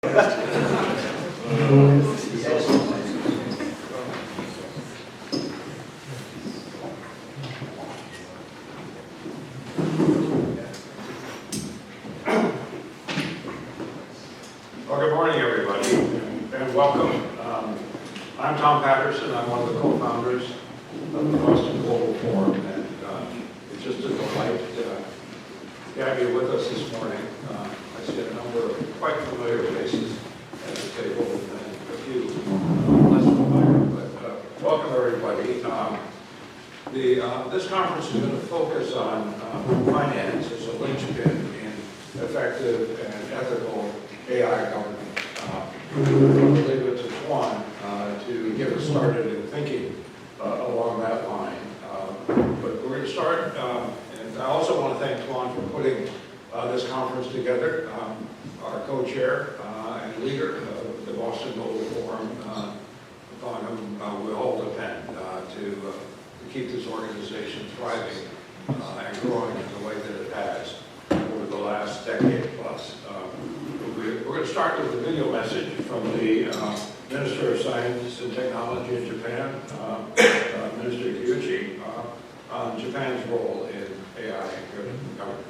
Well, good morning, everybody, and welcome. I'm Tom Patterson. I'm one of the co-founders of the Boston Global Forum, and it's just a delight to have you with us this morning. I see a number of quite familiar faces at the table, and a few less familiar, but welcome, everybody. This conference is going to focus on finance as a linchpin in effective and ethical AI government. I'll leave it to Tuan to get us started in thinking along that line. But we're going to start, and I also want to thank Tuan for putting this conference together. Our co-chair and leader of the Boston Global Forum, upon whom we all depend to keep this organization thriving and growing in the way that it has over the last decade plus. We're going to start with a video message from the Minister of Science and Technology in Japan, Minister Kyuchi, on Japan's role in AI-driven governance.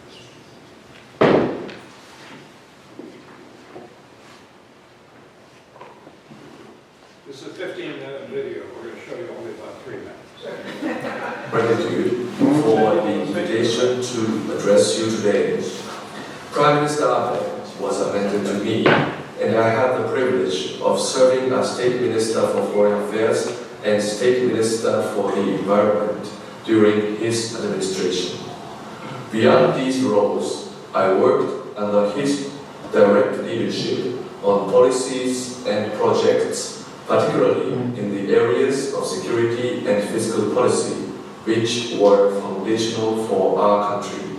This is a 15-minute video. We're going to show you only about 3 minutes. Gratitude for the invitation to address you today. Prime Minister Abe was appointed to me, and I had the privilege of serving as State Minister for Foreign Affairs and State Minister for the Environment during his administration. Beyond these roles, I worked under his direct leadership on policies and projects, particularly in the areas of security and fiscal policy, which were foundational for our country.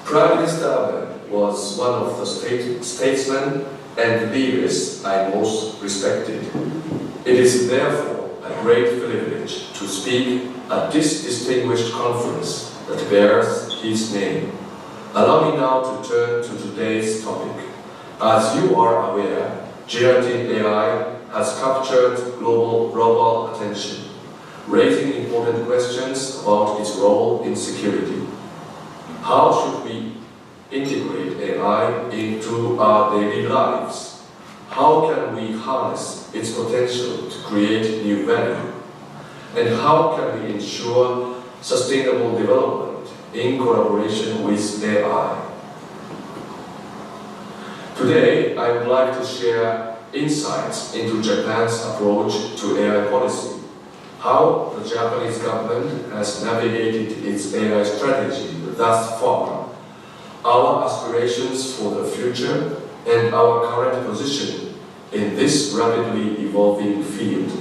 Prime Minister Abe was one of the statesmen and leaders I most respected. It is therefore a great privilege to speak at this distinguished conference that bears his name. Allow me now to turn to today's topic. As you are aware, generative AI has captured global attention, raising important questions about its role in security. How should we integrate AI into our daily lives? How can we harness its potential to create new value? And how can we ensure sustainable development in collaboration with AI? Today, I would like to share insights into Japan's approach to AI policy, how the Japanese government has navigated its AI strategy thus far, our aspirations for the future, and our current position in this rapidly evolving field.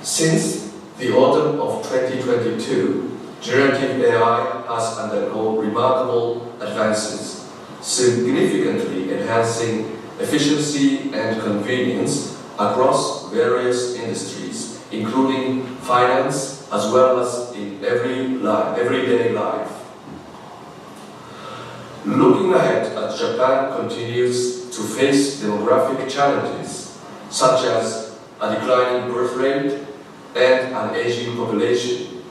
Since the autumn of 2022, generative AI has undergone remarkable advances, significantly enhancing efficiency and convenience across various industries, including finance as well as in everyday life. Looking ahead, as Japan continues to face demographic challenges, such as a declining birth rate and an aging population,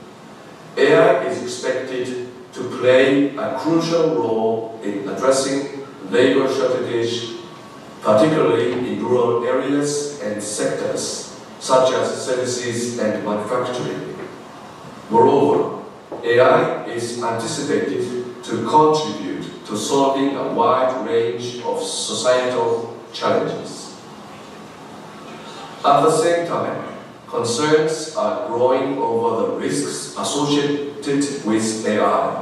AI is expected to play a crucial role in addressing labor shortage, particularly in rural areas and sectors, such as services and manufacturing. Moreover, AI is anticipated to contribute to solving a wide range of societal challenges. At the same time, concerns are growing over the risks associated with AI.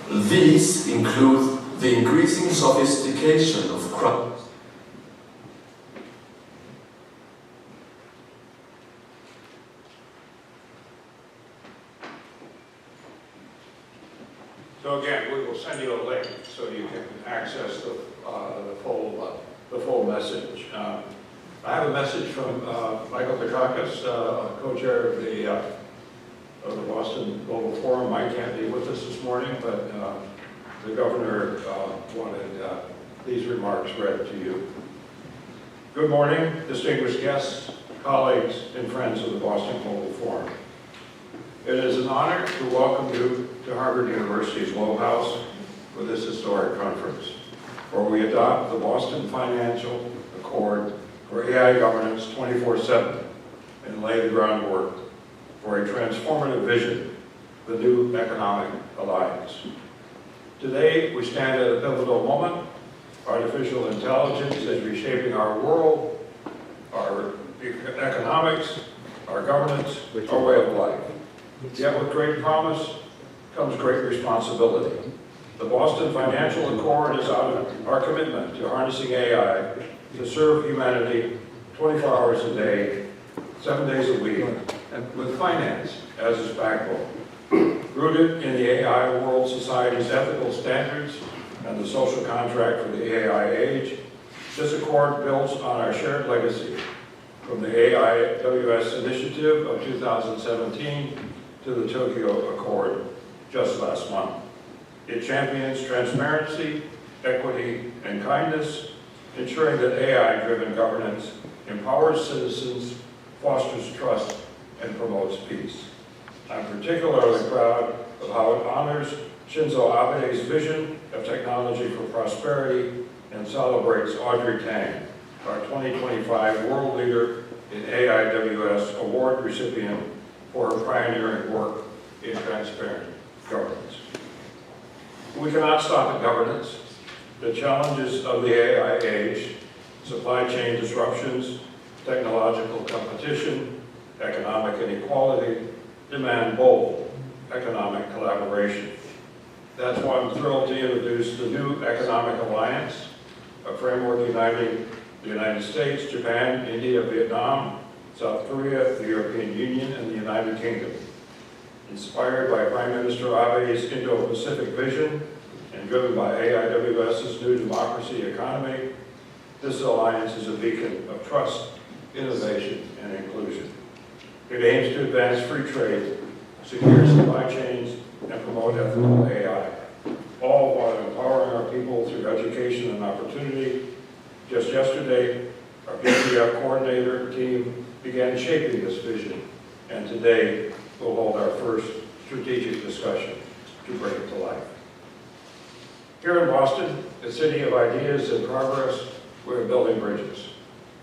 These include the increasing sophistication of crime. So again, we will send you a link so you can access the full message. I have a message from Michael Dukakis, co-chair of the Boston Global Forum. Mike can't be with us this morning, but the governor wanted these remarks read to you. Good morning, distinguished guests, colleagues, and friends of the Boston Global Forum. It is an honor to welcome you to Harvard University's Loeb House for this historic conference, where we adopt the Boston Financial Accord for AI Governance 24/7 and lay the groundwork for a transformative vision, the New Economic Alliance. Today, we stand at a pivotal moment. Artificial intelligence is reshaping our world, our economics, our governance, our way of life. Yet with great promise comes great responsibility. The Boston Financial Accord is out of our commitment to harnessing AI to serve humanity 24 hours a day, 7 days a week, and with finance as its backbone. Rooted in the AI world society's ethical standards and the social contract for the AI age, this accord builds on our shared legacy from the AIWS initiative of 2017 to the Tokyo Accord just last month. It champions transparency, equity, and kindness, ensuring that AI-driven governance empowers citizens, fosters trust, and promotes peace. I'm particularly proud of how it honors Shinzo Abe's vision of technology for prosperity and celebrates Audrey Tang, our 2025 World Leader in AIWS Award recipient for her pioneering work in transparent governance. We cannot stop at governance. The challenges of the AI age, supply chain disruptions, technological competition, economic inequality, demand bold economic collaboration. That's why I'm thrilled to introduce the New Economic Alliance, a framework uniting the United States, Japan, India, Vietnam, South Korea, the European Union, and the United Kingdom. Inspired by Prime Minister Abe's Indo-Pacific vision and driven by AIWS's new democracy economy, this alliance is a beacon of trust, innovation, and inclusion. It aims to advance free trade, secure supply chains, and promote ethical AI, all while empowering our people through education and opportunity. Just yesterday, our BPF coordinator team began shaping this vision, and today we'll hold our first strategic discussion to bring it to life. Here in Boston, the city of ideas and progress, we're building bridges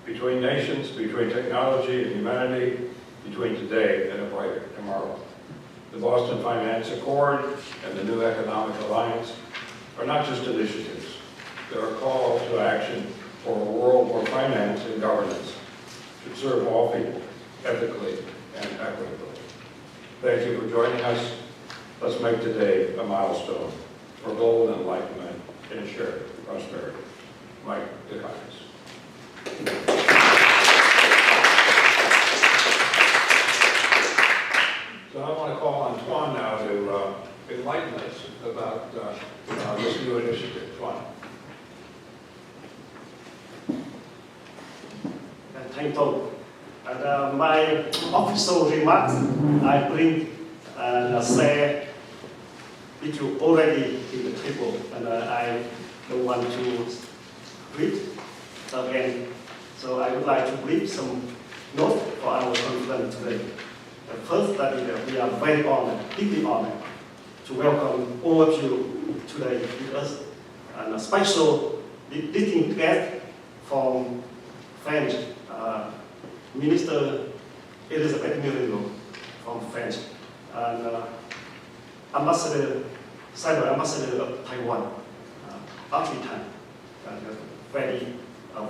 between nations, between technology and humanity, between today and a brighter tomorrow. The Boston Finance Accord and the New Economic Alliance are not just initiatives. They're a call to action for a world where finance and governance should serve all people ethically and equitably. Thank you for joining us. Let's make today a milestone for global enlightenment and shared prosperity. Mike Dukakis. So I want to call Antoine now to enlighten us about this new initiative. Antoine. Thank you. And my official remarks, I bring and share with you already in the table, and I don't want to read again. So I would like to read some notes for our conference today. First, that we are very honored, deeply honored, to welcome all of you today with us, and a special distinguished guest from French, Minister Elisabeth Merino from France, and Ambassador, Cyber Ambassador of Taiwan, Audrey Tang,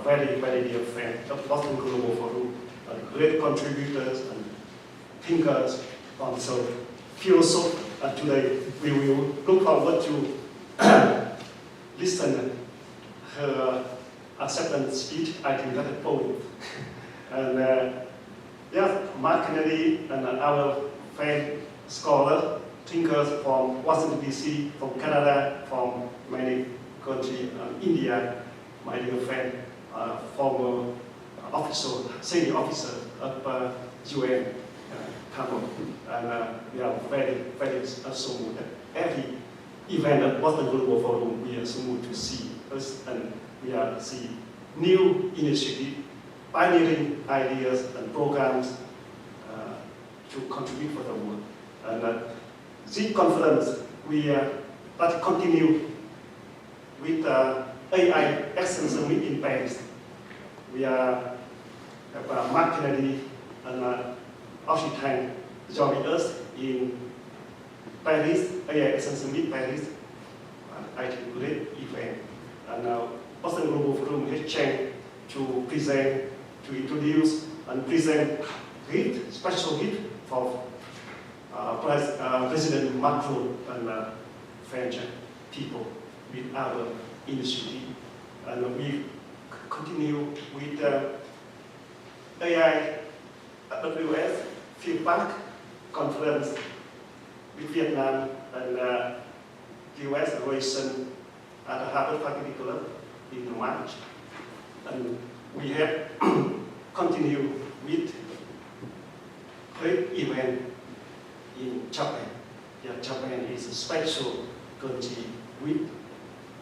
very dear friend of Boston Global Forum, great contributors and thinkers from so philosophy. And today we will look forward to listen her acceptance speech. I think that is bold. And yes, Mark Kennedy and our friend scholar, thinkers from Washington DC, from Canada, from many countries, India, my dear friend, former officer, senior officer of UN. And we are very so every event at Boston Global Forum, we are so moved to see us, and we are see new initiative, pioneering ideas and programs to contribute for the world. And this conference, we continue with AI Excellence Summit in Paris. We have Mark Kennedy and Archie Tang joining us in Paris, AI Excellence Summit Paris. I think great event. And now Boston Global Forum has changed to present, to introduce and present gift, special gift for President Macron and French people with our initiative. And we continue with AI AWS Field Park Conference with Vietnam and US relation at Harvard Faculty Club in March. And we have continued with great event in Japan. Yeah, Japan is a special country with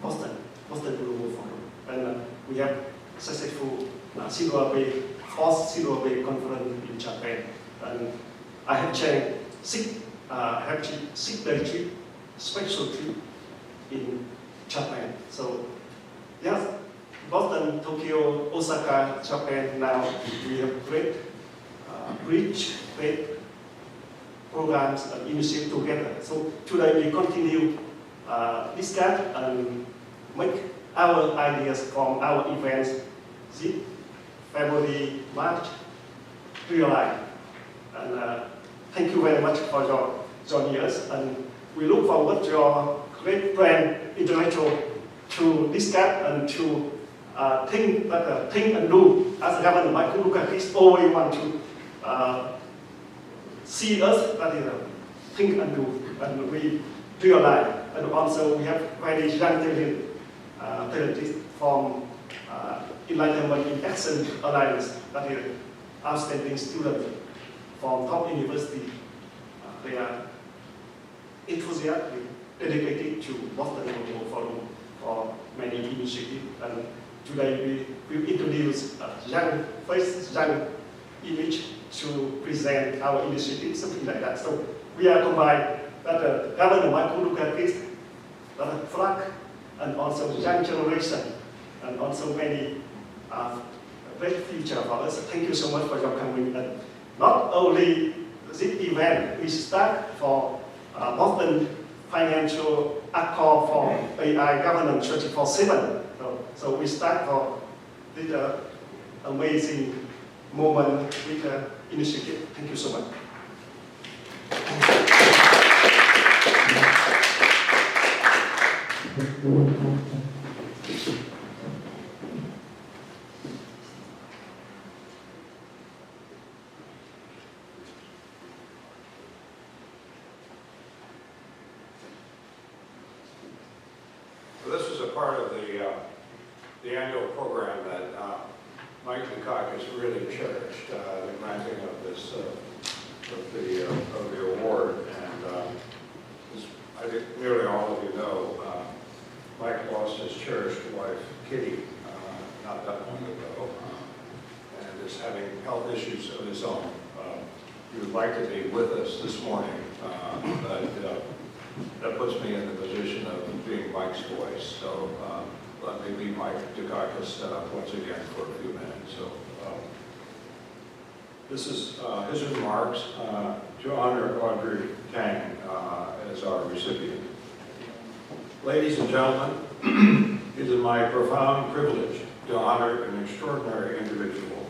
Boston Global Forum. And we have successful fourth Silver Bay conference in Japan. And I have chaired six-day trip, special trip in Japan. So yes, Boston, Tokyo, Osaka, Japan, now we have great programs and initiatives together. So today we continue discuss and make our ideas from our events this February, March realize. And thank you very much for your joining us. And we look forward to your great brand intellectual to discuss and to think and do. As Governor Michael Dukakis always want to see us that is think and do, and we realize. And also we have very young talented from Enlightenment in Action Alliance, that is outstanding students from top university. They are enthusiastically dedicated to Boston Global Forum for many initiatives. And today we will introduce young image to present our initiative, something like that. So we are combined that Governor Michael Dukakis, flag, and also young generation, and also many great future for us. Thank you so much for your coming. And not only this event, we start for Boston Financial Accord for AI Governance 24/7. So we start for this amazing moment with the initiative. Thank you so much. So this is a part of the annual program that Mike Dukakis really cherished, the granting of this of the award. And as I think nearly all of you know, Mike lost his cherished wife, Kitty, not that long ago, and is having health issues of his own. He would like to be with us this morning, but that puts me in the position of being Mike's voice. So let me leave Mike Dukakis once again for a few minutes. So this is his remarks to honor Audrey Tang as our recipient. Ladies and gentlemen, it is my profound privilege to honor an extraordinary individual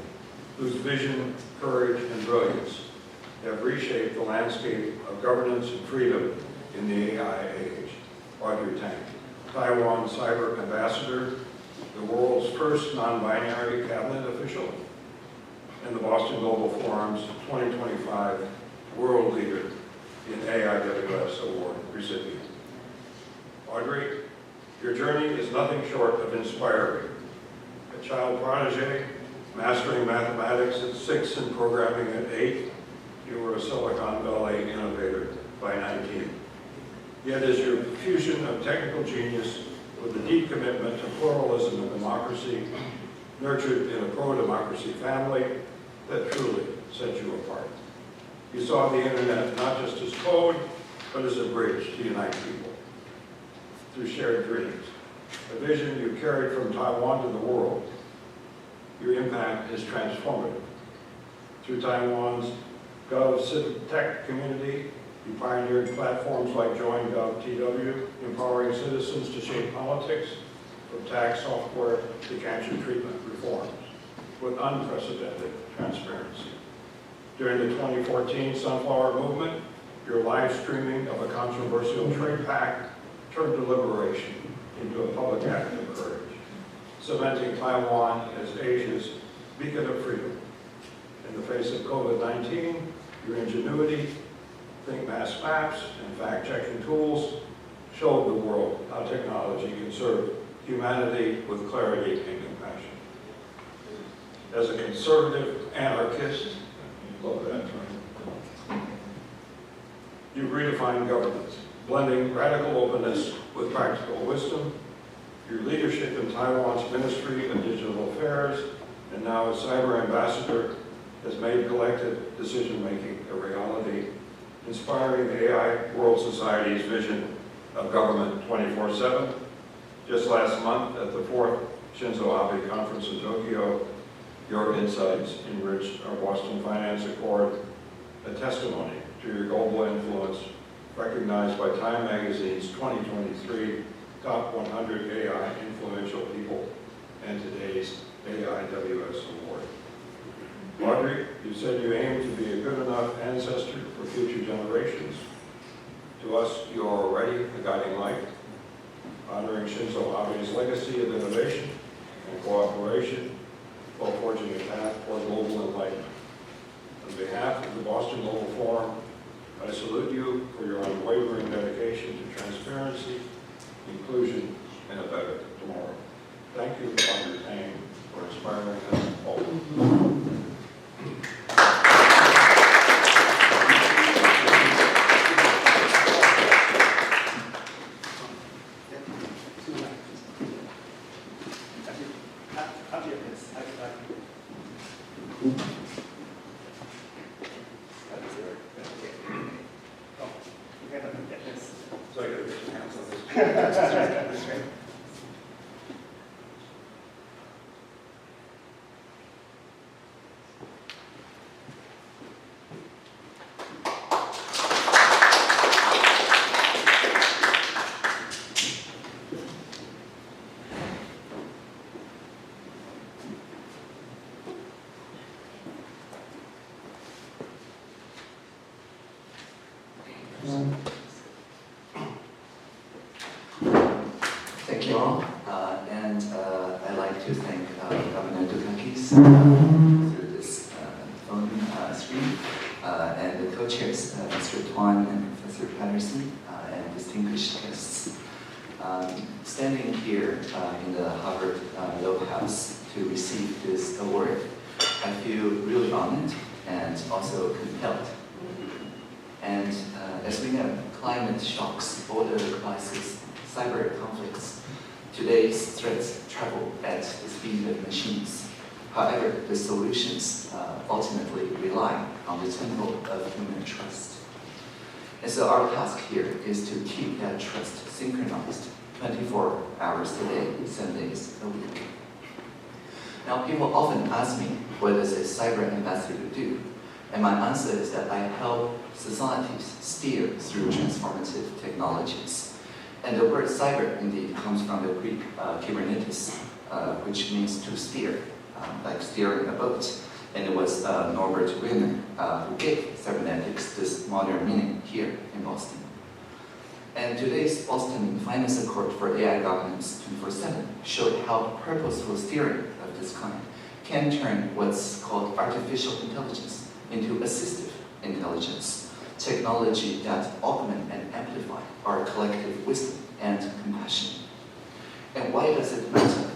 whose vision, courage, and brilliance have reshaped the landscape of governance and freedom in the AI age. Audrey Tang, Taiwan Cyber Ambassador, the world's first non-binary cabinet official, and the Boston Global Forum's 2025 World Leader in AIWS Award recipient. Audrey, your journey is nothing short of inspiring. A child protege, mastering mathematics at 6 and programming at 8, you were a Silicon Valley innovator by 19. Yet is your fusion of technical genius with a deep commitment to pluralism and democracy, nurtured in a pro-democracy family, that truly sets you apart. You saw the internet not just as code, but as a bridge to unite people through shared dreams, a vision you carried from Taiwan to the world. Your impact is transformative. Through Taiwan's Gov Civic Tech community, you pioneered platforms like JoinGov.tw, empowering citizens to shape politics, from tax software to cancer treatment reforms, with unprecedented transparency. During the 2014 Sunflower Movement, your live streaming of a controversial trade pact turned deliberation into a public act of courage, cementing Taiwan as Asia's beacon of freedom. In the face of COVID-19, your ingenuity, think mass maps, and fact-checking tools showed the world how technology can serve humanity with clarity and compassion. As a conservative anarchist, love that term, you redefined governance, blending radical openness with practical wisdom. Your leadership in Taiwan's Ministry of Digital Affairs, and now as Cyber Ambassador, has made collective decision-making a reality, inspiring the AI World Society's vision of government 24/7. Just last month at the 4th Shinzo Abe Conference in Tokyo, your insights enriched our Boston Finance Accord, a testimony to your global influence, recognized by Time Magazine's 2023 Top 100 AI Influential People and today's AIWS Award. Audrey, you said you aim to be a good enough ancestor for future generations. To us, you are already a guiding light, honoring Shinzo Abe's legacy of innovation and cooperation while forging a path toward global enlightenment. On behalf of the Boston Global Forum, I salute you for your unwavering dedication to transparency, inclusion, and a better tomorrow. Thank you, Dr. Tang, for inspiring us all. So I gotta get some hands on this. Thank you all, and I'd like to thank Governor Dukakis through this phone screen, and the co-chairs, Mr. Tuan and Professor Patterson, and distinguished guests. Standing here in the Harvard Law House to receive this award, I feel really honored and also compelled. And as we know, climate shocks, border crisis, cyber conflicts, today's threats travel at the speed of machines. However, the solutions ultimately rely on the temple of human trust. And so our task here is to keep that trust synchronized 24 hours a day, 7 days a week. Now, people often ask me, what does a cyber ambassador do? And my answer is that I help societies steer through transformative technologies. And the word cyber indeed comes from the Greek kybernetes, which means to steer, like steering a boat. And it was Norbert Wiener who gave cybernetics this modern meaning here in Boston. And today's Boston Finance Accord for AI Governance 24/7 showed how purposeful steering of this kind can turn what's called artificial intelligence into assistive intelligence, technology that augment and amplify our collective wisdom and compassion. And why does it matter?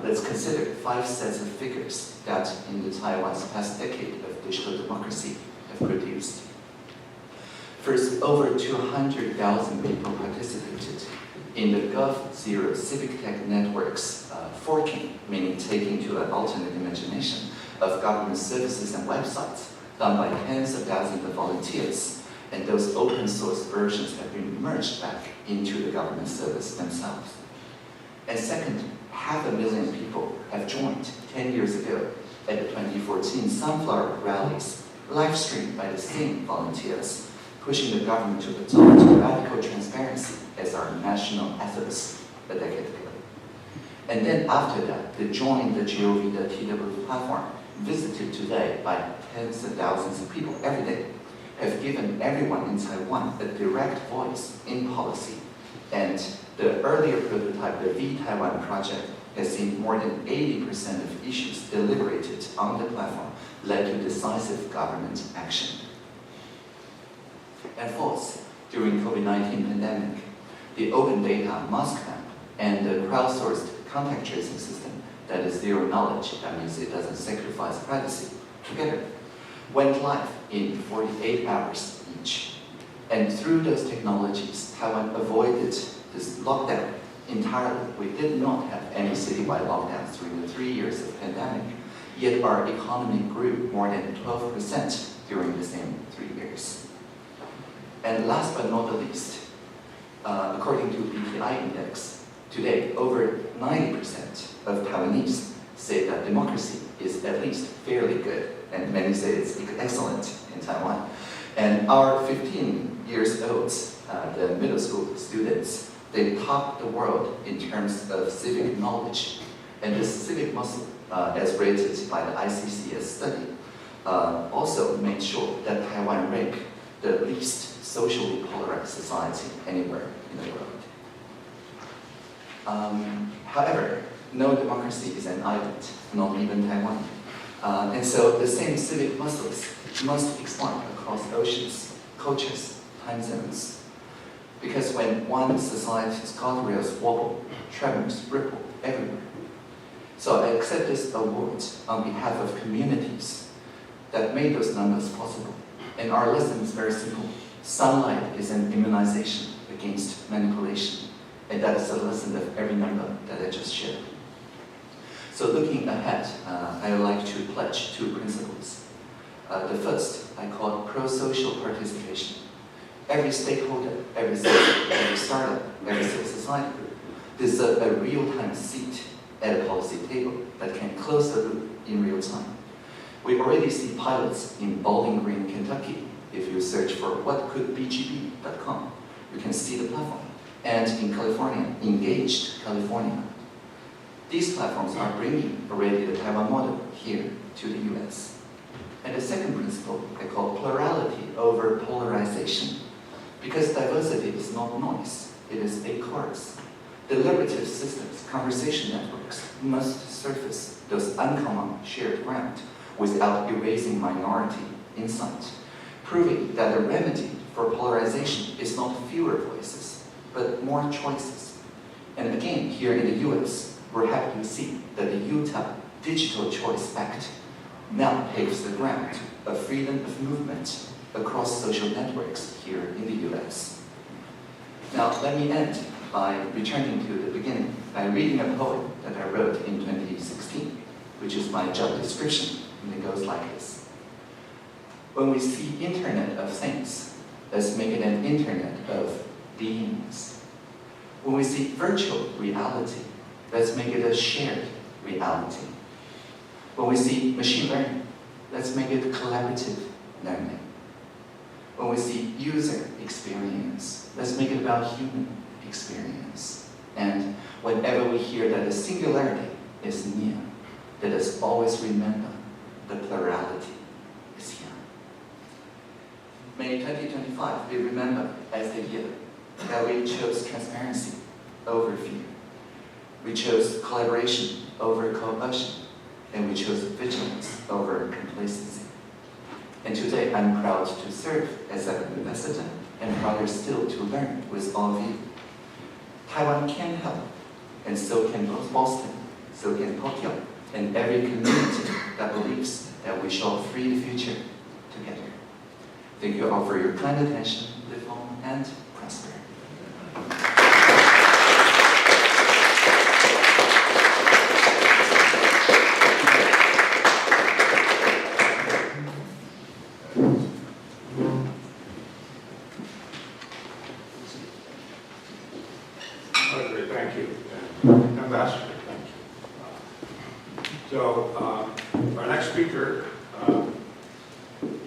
Let's consider 5 sets of figures that in the Taiwan's past decade of digital democracy have produced. First, over 200,000 people participated in the Gov Zero Civic Tech Network's forking, meaning taking to an alternate imagination of government services and websites done by tens of thousands of volunteers. And those open source versions have been merged back into the government service themselves. And second, 500,000 people have joined 10 years ago at the 2014 Sunflower Rallies, live streamed by the same volunteers, pushing the government to adopt radical transparency as our national ethos a decade ago. And then after that, they joined the Gov.tw platform, visited today by tens of thousands of people every day, have given everyone in Taiwan a direct voice in policy. And the earlier prototype, the V-Taiwan project, has seen more than 80% of issues deliberated on the platform, led to decisive government action. And fourth, during COVID-19 pandemic, the open data mask map and the crowdsourced contact tracing system that is zero knowledge, that means it doesn't sacrifice privacy, together went live in 48 hours each. And through those technologies, Taiwan avoided this lockdown entirely. We did not have any citywide lockdowns during the 3 years of pandemic, yet our economy grew more than 12% during the same 3 years. And last but not the least, according to BPI Index, today over 90% of Taiwanese say that democracy is at least fairly good, and many say it's excellent in Taiwan. And our 15 years old, the middle school students, they top the world in terms of civic knowledge. And this civic muscle, as rated by the ICCS study, also made sure that Taiwan ranked the least socially polarized society anywhere in the world. However, no democracy is an island, not even Taiwan. And so the same civic muscles must expand across oceans, cultures, time zones. Because when one society's guardrails wobble, tremors ripple everywhere. So I accept this award on behalf of communities that made those numbers possible. And our lesson is very simple. Sunlight is an immunization against manipulation. And that is the lesson of every number that I just shared. So looking ahead, I would like to pledge 2 principles. The first, I call pro-social participation. Every stakeholder, every citizen, every startup, every civil society group deserve a real-time seat at a policy table that can close the loop in real time. We already see pilots in Bowling Green, Kentucky. If you search for whatcouldbgb.com, you can see the platform. And in California, Engaged California. These platforms are bringing already the Taiwan model here to the US. And the second principle I call plurality over polarization. Because diversity is not noise, it is a chorus. Deliberative systems, conversation networks, must surface those uncommon shared ground without erasing minority insight, proving that the remedy for polarization is not fewer voices, but more choices. And again, here in the US, we're happy to see that the Utah Digital Choice Act now paves the ground of freedom of movement across social networks here in the US. Now, let me end by returning to the beginning, by reading a poem that I wrote in 2016, which is my job description, and it goes like this. When we see Internet of Things, let's make it an Internet of beings. When we see virtual reality, let's make it a shared reality. When we see machine learning, let's make it collaborative learning. When we see user experience, let's make it about human experience. And whenever we hear that the singularity is near, let us always remember the plurality is here. May 2025 be remembered as the year that we chose transparency over fear. We chose collaboration over coercion, and we chose vigilance over complacency. And today I'm proud to serve as an ambassador and prouder still to learn with all of you. Taiwan can help, and so can Boston, so can Tokyo, and every community that believes that we shall free the future together. Thank you all for your kind attention. and prosper. Okay, thank you. And Ambassador, thank you. So, our next speaker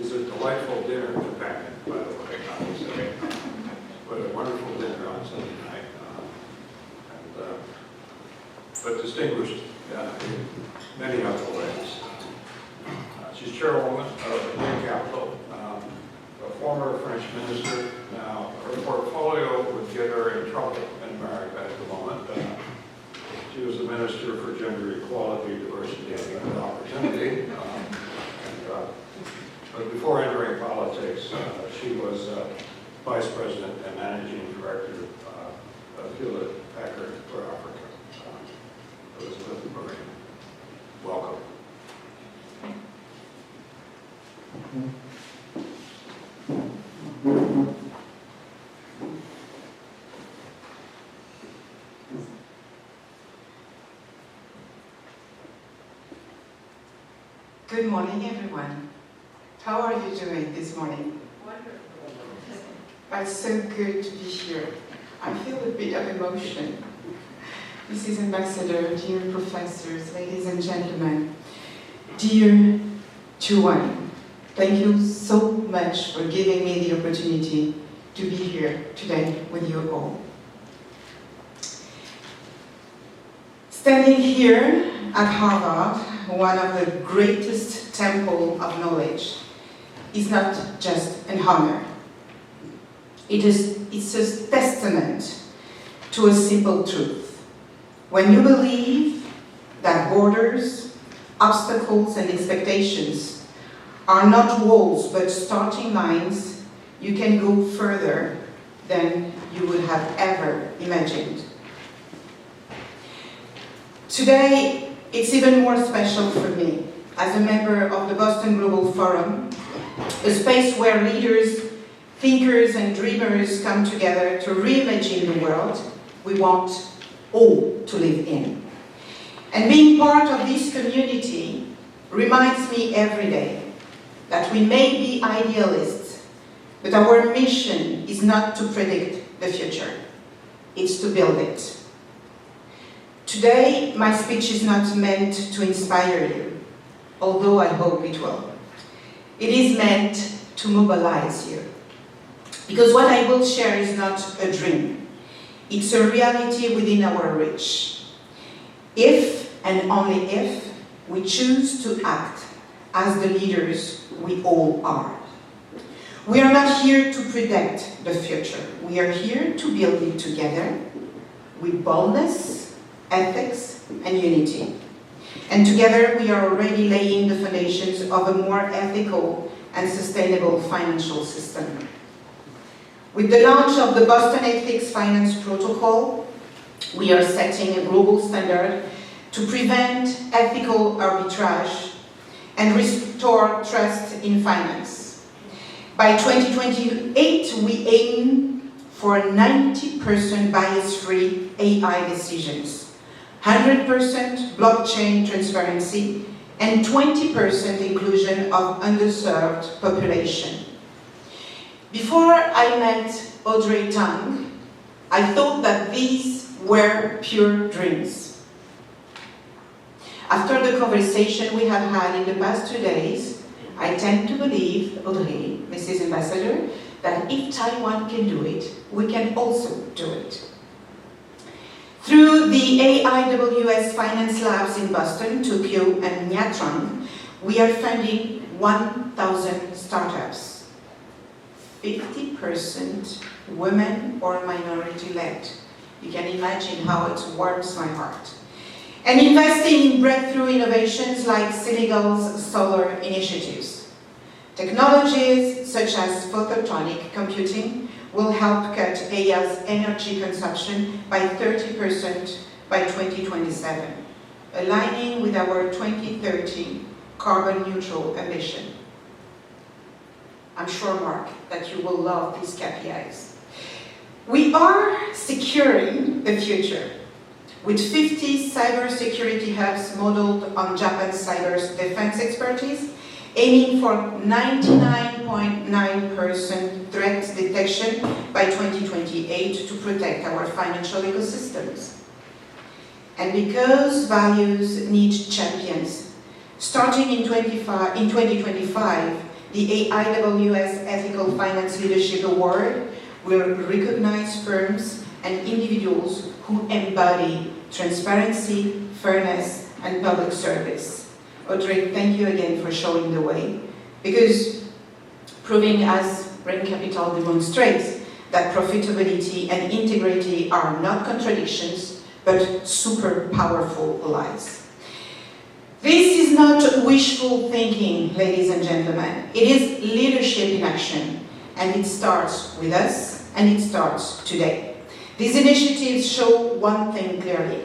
is a delightful dinner companion, by the way. I would say, but a wonderful dinner on Sunday night, but distinguished in many other ways. She's chairwoman of the New Capital, a former French minister. Now, her portfolio would get her in trouble in America at the moment. She was the Minister for Gender Equality, Diversity, and Equal Opportunity. But before entering politics, she was Vice President and Managing Director of Hewlett Packard for Africa. Elizabeth Murray, welcome. Good morning, everyone. How are you doing this morning? Wonderful. It's so good to be here. I feel a bit of emotion. Mrs. Ambassador, dear professors, ladies and gentlemen, dear Tuan, thank you so much for giving me the opportunity to be here today with you all. Standing here at Harvard, one of the greatest temples of knowledge, is not just an honor. It's a testament to a simple truth. When you believe that borders, obstacles, and expectations are not walls but starting lines, you can go further than you would have ever imagined. Today, it's even more special for me as a member of the Boston Global Forum, a space where leaders, thinkers, and dreamers come together to reimagine the world we want all to live in. And being part of this community reminds me every day that we may be idealists, but our mission is not to predict the future, it's to build it. Today, my speech is not meant to inspire you, although I hope it will. It is meant to mobilize you. Because what I will share is not a dream. It's a reality within our reach. If, and only if, we choose to act as the leaders we all are. We are not here to predict the future. We are here to build it together with boldness, ethics, and unity. And together we are already laying the foundations of a more ethical and sustainable financial system. With the launch of the Boston Ethics Finance Protocol, we are setting a global standard to prevent ethical arbitrage and restore trust in finance. By 2028, we aim for 90% bias-free AI decisions, 100% blockchain transparency, and 20% inclusion of underserved population. Before I met Audrey Tang, I thought that these were pure dreams. After the conversation we have had in the past 2 days, I tend to believe, Audrey, Mrs. Ambassador, that if Taiwan can do it, we can also do it. Through the AIWS Finance Labs in Boston, Tokyo, and Nha Trang, we are funding 1,000 startups. 50% women or minority-led. You can imagine how it warms my heart. And investing in breakthrough innovations like Senegal's solar initiatives. Technologies such as photonic computing will help cut Aya's energy consumption by 30% by 2027, aligning with our 2030 carbon neutral ambition. I'm sure, Mark, that you will love these KPIs. We are securing the future with 50 cybersecurity hubs modeled on Japan's cyber defense expertise, aiming for 99.9% threat detection by 2028 to protect our financial ecosystems. And because values need champions, starting in 2025, the AIWS Ethical Finance Leadership Award will recognize firms and individuals who embody transparency, fairness, and public service. Audrey, thank you again for showing the way, because proving, as Brain Capital demonstrates, that profitability and integrity are not contradictions, but super powerful allies. This is not wishful thinking, ladies and gentlemen. It is leadership in action, and it starts with us, and it starts today. These initiatives show one thing clearly.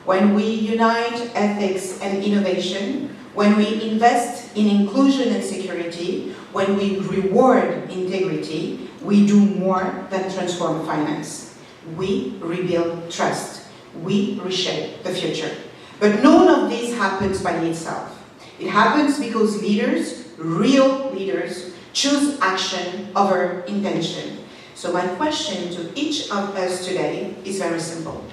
When we unite ethics and innovation, when we invest in inclusion and security, when we reward integrity, we do more than transform finance. We rebuild trust. We reshape the future. But none of this happens by itself. It happens because leaders, real leaders, choose action over intention. So my question to each of us today is very simple.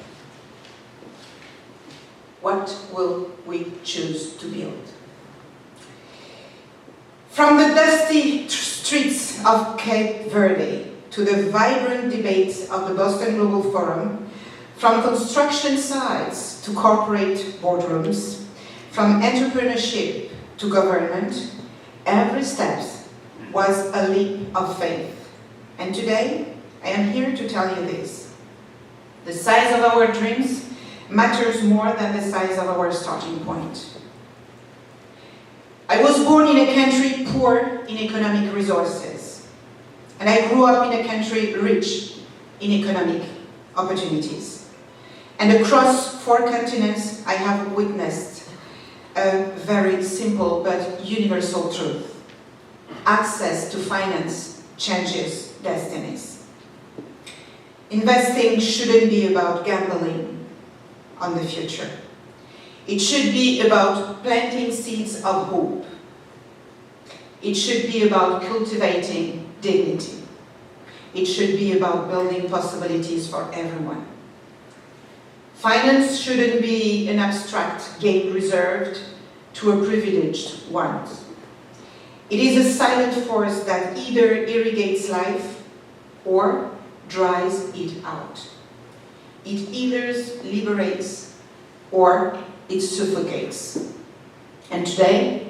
What will we choose to build? From the dusty streets of Cape Verde to the vibrant debates of the Boston Global Forum, from construction sites to corporate boardrooms, from entrepreneurship to government, every step was a leap of faith. And today, I am here to tell you this. The size of our dreams matters more than the size of our starting point. I was born in a country poor in economic resources, and I grew up in a country rich in economic opportunities. And across 4 continents, I have witnessed a very simple but universal truth. Access to finance changes destinies. Investing shouldn't be about gambling on the future. It should be about planting seeds of hope. It should be about cultivating dignity. It should be about building possibilities for everyone. Finance shouldn't be an abstract game reserved to a privileged ones. It is a silent force that either irrigates life or dries it out. It either liberates or it suffocates. And today,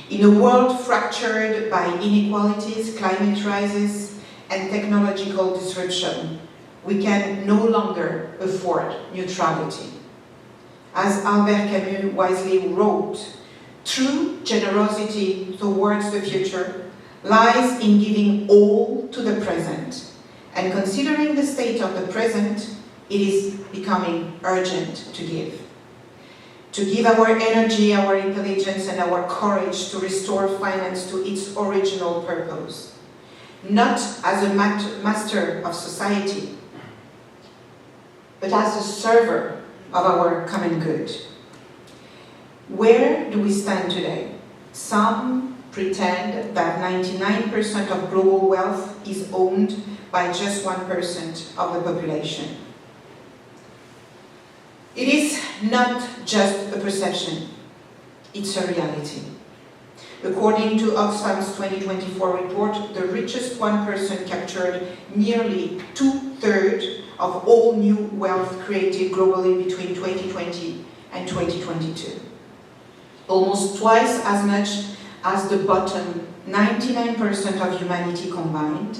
in a world fractured by inequalities, climate rises, and technological disruption, we can no longer afford neutrality. As Albert Camus wisely wrote, true generosity towards the future lies in giving all to the present. And considering the state of the present, it is becoming urgent to give. To give our energy, our intelligence, and our courage to restore finance to its original purpose. Not as a master of society, but as a server of our common good. Where do we stand today? Some pretend that 99% of global wealth is owned by just 1% of the population. It is not just a perception, it's a reality. According to Oxfam's 2024 report, the richest 1% captured nearly 2/3 of all new wealth created globally between 2020 and 2022. Almost twice as much as the bottom 99% of humanity combined.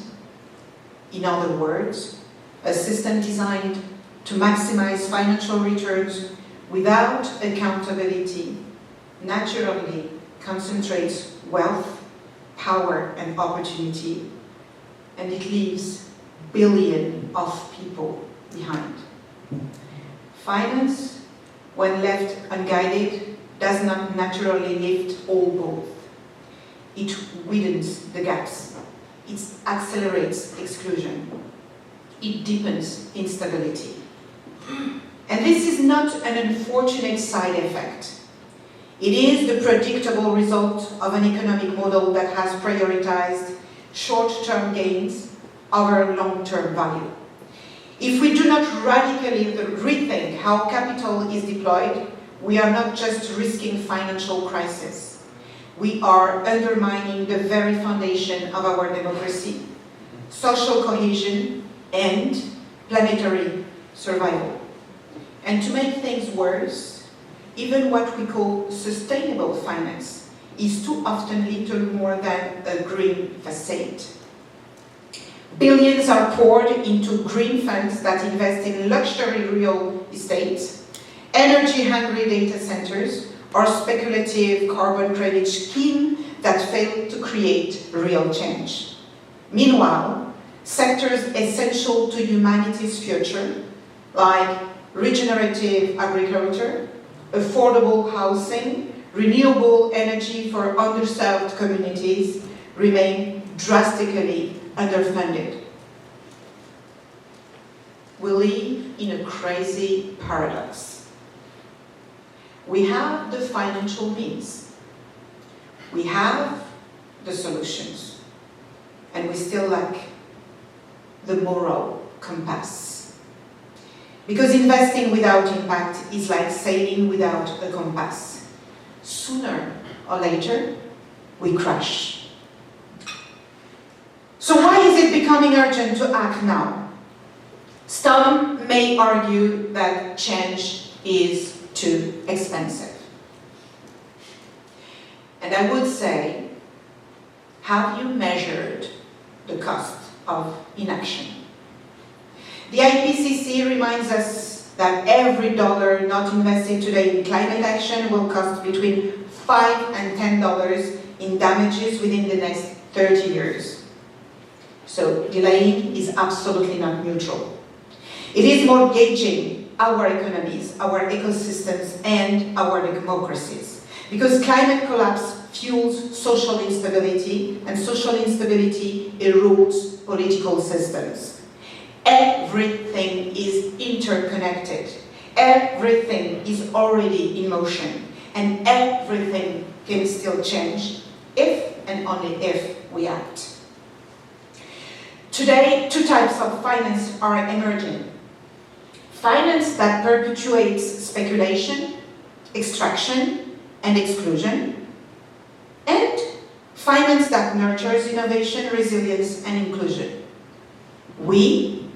In other words, a system designed to maximize financial returns without accountability naturally concentrates wealth, power, and opportunity, and it leaves billions of people behind. Finance, when left unguided, does not naturally lift all boats. It widens the gaps. It accelerates exclusion. it deepens instability. And this is not an unfortunate side effect. It is the predictable result of an economic model that has prioritized short-term gains over long-term value. If we do not radically rethink how capital is deployed, we are not just risking financial crisis. We are undermining the very foundation of our democracy, social cohesion, and planetary survival. And to make things worse, even what we call sustainable finance is too often little more than a green facade. Billions are poured into green funds that invest in luxury real estate, energy-hungry data centers, or speculative carbon credit schemes that fail to create real change. Meanwhile, sectors essential to humanity's future, like regenerative agriculture, affordable housing, renewable energy for underserved communities, remain drastically underfunded. We live in a crazy paradox. We have the financial means. We have the solutions. And we still lack the moral compass. Because investing without impact is like sailing without a compass. Sooner or later, we crash. So why is it becoming urgent to act now? Some may argue that change is too expensive. And I would say, have you measured the cost of inaction? The IPCC reminds us that every dollar not invested today in climate action will cost between $5 and $10 in damages within the next 30 years. So delaying is absolutely not neutral. It is mortgaging our economies, our ecosystems, and our democracies. Because climate collapse fuels social instability, and social instability erodes political systems. Everything is interconnected. Everything is already in motion. And everything can still change if and only if we act. Today, two types of finance are emerging. Finance that perpetuates speculation, extraction, and exclusion, and finance that nurtures innovation, resilience, and inclusion. We,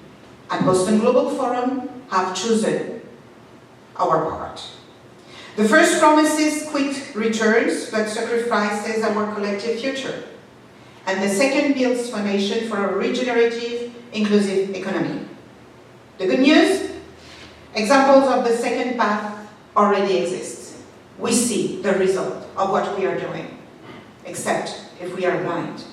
at Boston Global Forum, have chosen our part. The first promises quick returns but sacrifices our collective future. And the second builds foundation for a regenerative, inclusive economy. The good news? Examples of the second path already exist. We see the result of what we are doing, except if we are blind.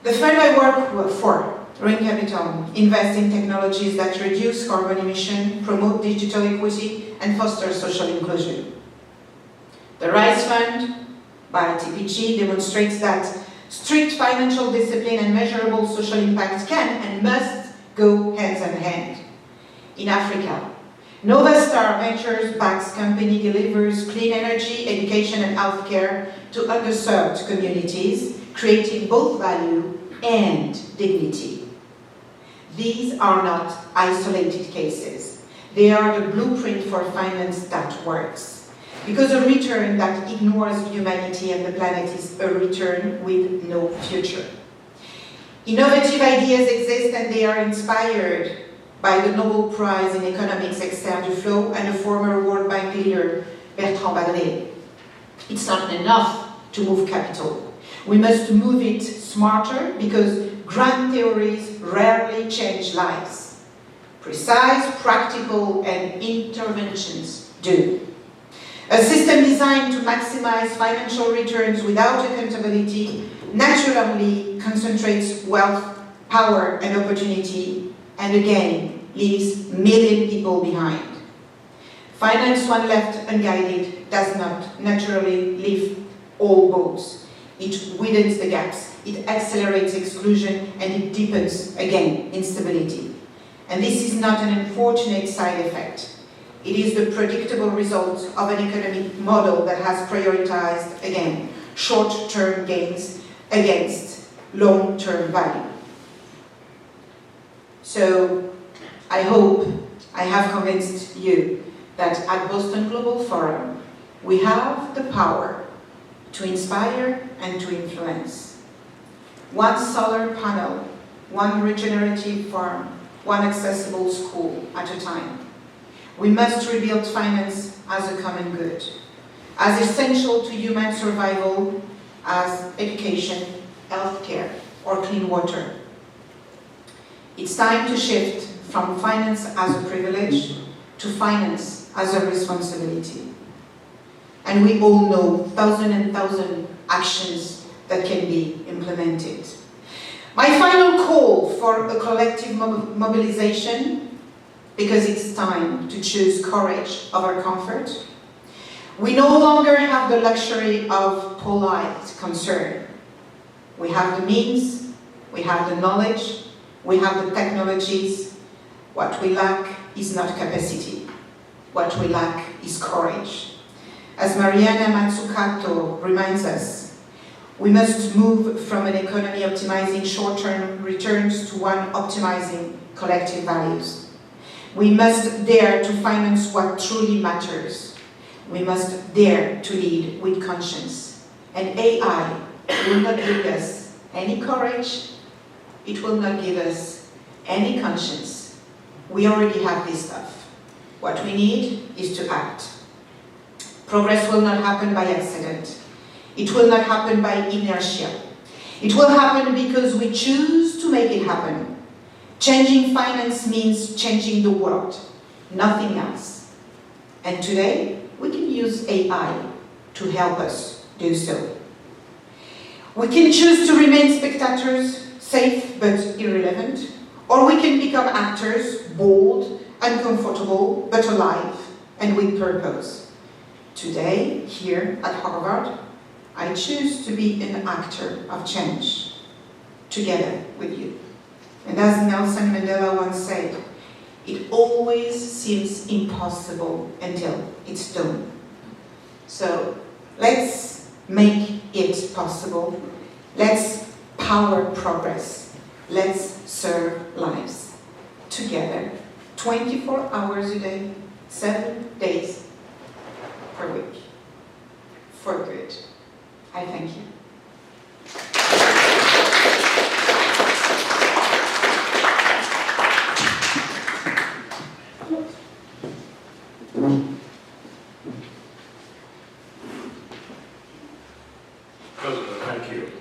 The fund I work for, Rain Capital, invests in technologies that reduce carbon emission, promote digital equity, and foster social inclusion. The RISE Fund by TPG demonstrates that strict financial discipline and measurable social impact can and must go hand in hand. In Africa, Novastar Ventures-backed company delivers clean energy, education, and healthcare to underserved communities, creating both value and dignity. These are not isolated cases. They are the blueprint for finance that works. Because a return that ignores humanity and the planet is a return with no future. Innovative ideas exist and they are inspired by the Nobel Prize in Economics Esther Duflo and the former World Bank leader Bertrand Badré. It's not enough to move capital. We must move it smarter because grand theories rarely change lives. Precise, practical, and interventions do. A system designed to maximize financial returns without accountability naturally concentrates wealth, power, and opportunity, and again, leaves million people behind. Finance, one left unguided, does not naturally lift all boats. it widens the gaps, it accelerates exclusion, and it deepens, again, instability. And this is not an unfortunate side effect. It is the predictable result of an economic model that has prioritized, again, short-term gains against long-term value. So I hope I have convinced you that at Boston Global Forum, we have the power to inspire and to influence. One solar panel, one regenerative farm, one accessible school at a time. We must rebuild finance as a common good, as essential to human survival as education, healthcare, or clean water. It's time to shift from finance as a privilege to finance as a responsibility. And we all know thousands and thousands actions that can be implemented. My final call for a collective mobilization, because it's time to choose courage over comfort. We no longer have the luxury of polite concern. We have the means, we have the knowledge, we have the technologies. What we lack is not capacity. What we lack is courage. As Mariana Mazzucato reminds us, we must move from an economy optimizing short-term returns to one optimizing collective values. We must dare to finance what truly matters. We must dare to lead with conscience. And AI will not give us any courage. It will not give us any conscience. We already have this stuff. What we need is to act. Progress will not happen by accident. It will not happen by inertia. It will happen because we choose to make it happen. Changing finance means changing the world, nothing else. And today, we can use AI to help us do so. We can choose to remain spectators, safe but irrelevant, or we can become actors, bold, uncomfortable, but alive and with purpose. Today, here at Harvard, I choose to be an actor of change, together with you. And as Nelson Mandela once said, it always seems impossible until it's done. So let's make it possible. Let's power progress. Let's serve lives together, 24 hours a day, 7 days per week, for good. I thank you. President, thank you.